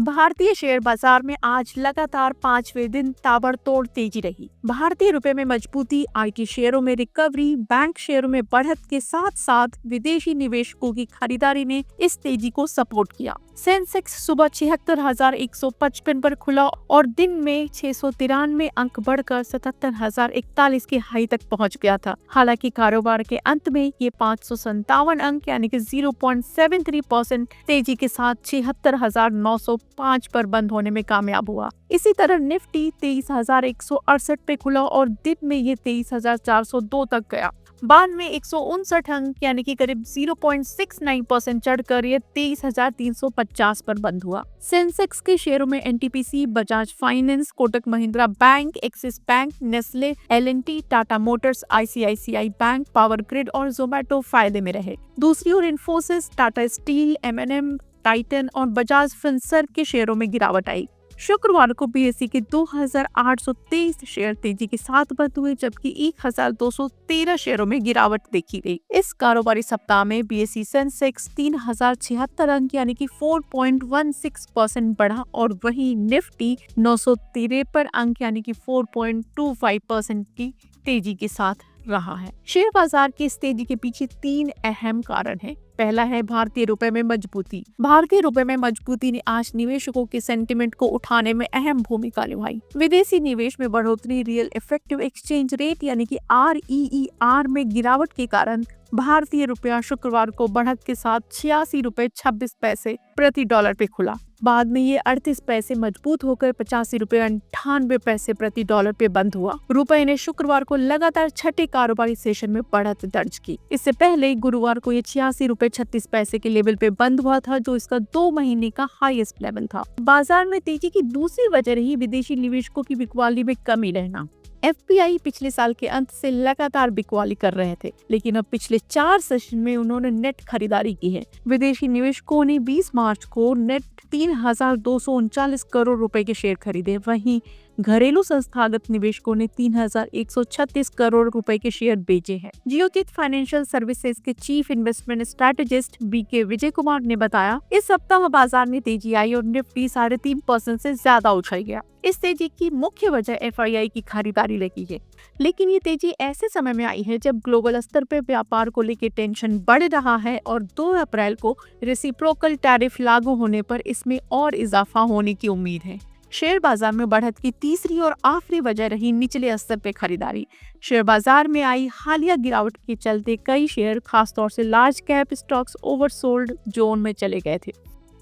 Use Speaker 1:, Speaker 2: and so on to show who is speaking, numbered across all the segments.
Speaker 1: भारतीय शेयर बाजार में आज लगातार 5वें दिन ताबड़तोड़ तेजी रही। भारतीय रुपए में मजबूती, आईटी शेयरों में रिकवरी, बैंक शेयरों में बढ़त के साथ साथ विदेशी निवेशकों की खरीदारी ने इस तेजी को सपोर्ट किया। सेंसेक्स सुबह 76,155 पर खुला और दिन में 693 अंक बढ़कर 77,041 की हाई तक पहुंच गया था। हालांकि कारोबार के अंत में ये 557 अंक यानी कि 0.73% तेजी के साथ 76,905 पर बंद होने में कामयाब हुआ। इसी तरह निफ्टी 23,168 पे खुला और दिन में ये 23,402 तक गया। बाद में 159 अंक यानी कि करीब 0.69% चढ़कर ये 23,350 पर बंद हुआ। सेंसेक्स के शेयरों में NTPC, Bajaj finance, Kotak Mahindra bank, axis bank, Nestle, L&T, Tata Motors, ICICI bank, power grid और जोमेटो फायदे में रहे। दूसरी ओर इन्फोसिस, टाटा स्टील, एम&एम, टाइटन और बजाज फिनसर्व के शेयरों में गिरावट आई। शुक्रवार को बीएसई के 2,823 शेयर तेजी के साथ बंद हुए, जबकि 1,213 शेयरों में गिरावट देखी गई। इस कारोबारी सप्ताह में बीएसई सेंसेक्स 3,076 अंक यानी कि 4.16% बढ़ा और वहीं निफ्टी 953 अंक यानी कि 4.25% की तेजी के साथ रहा है। शेयर बाजार की इस तेजी के पीछे 3 अहम कारण हैं। पहला है भारतीय रुपए में मजबूती। भारतीय रुपए में मजबूती ने आज निवेशकों के सेंटिमेंट को उठाने में अहम भूमिका निभाई। विदेशी निवेश में बढ़ोतरी, रियल इफेक्टिव एक्सचेंज रेट यानी कि REER में गिरावट के कारण भारतीय रुपया शुक्रवार को बढ़त के साथ 86.26 प्रति डॉलर पे खुला। बाद में ये 38 पैसे मजबूत होकर 85.98 प्रति डॉलर पे बंद हुआ। रुपए ने शुक्रवार को लगातार छठे कारोबारी सेशन में बढ़त दर्ज की। इससे पहले गुरुवार को ये 86.36 के लेवल पे बंद हुआ था, जो इसका 2 महीने का हाईएस्ट लेवल था। बाजार में तेजी की दूसरी वजह रही विदेशी निवेशकों की बिकवाली में कमी रहना। एफपीआई पिछले साल के अंत से लगातार बिकवाली कर रहे थे, लेकिन अब पिछले 4 सेशन में उन्होंने नेट खरीदारी की है। विदेशी निवेशकों ने 20 मार्च को नेट 3,239 करोड़ रुपए के शेयर खरीदे। वहीं घरेलू संस्थागत निवेशकों ने 3,136 करोड़ रुपए के शेयर बेचे हैं। जियोचित फाइनेंशियल सर्विसेज के chief investment strategist BK Vijay Kumar ने बताया, इस सप्ताह बाजार में तेजी आई और निफ्टी 3.5% से ज्यादा उछल गया। इस तेजी की मुख्य वजह एफआईआई की खरीदारी लगी है, लेकिन ये तेजी ऐसे समय में आई है जब ग्लोबल स्तर पर व्यापार को लेकर टेंशन बढ़ रहा है और 2 अप्रैल को रेसिप्रोकल टैरिफ लागू होने पर इसमें और इजाफा होने की उम्मीद है। शेयर बाजार में बढ़त की तीसरी और आखिरी वजह रही निचले स्तर पे खरीदारी। शेयर बाजार में आई हालिया गिरावट के चलते कई शेयर, खासतौर से large cap stocks, oversold zone में चले गए थे।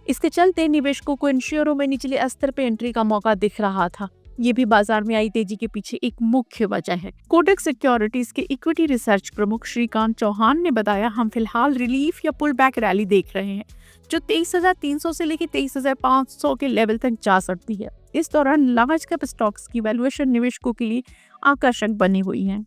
Speaker 1: इसके चलते निवेशकों को इन शेयरों में निचले स्तर पे एंट्री का मौका दिख रहा था। ये भी बाजार में आई तेजी के पीछे एक मुख्य वजह है। कोटक सिक्योरिटीज के इक्विटी रिसर्च प्रमुख श्रीकांत चौहान ने बताया, हम फिलहाल रिलीफ या पुल बैक रैली देख रहे हैं जो 23,300 से लेकर 23,500 के लेवल तक जा सकती है। इस दौरान लार्ज कैप स्टॉक्स की वैल्यूएशन निवेशकों के लिए आकर्षक बनी हुई है।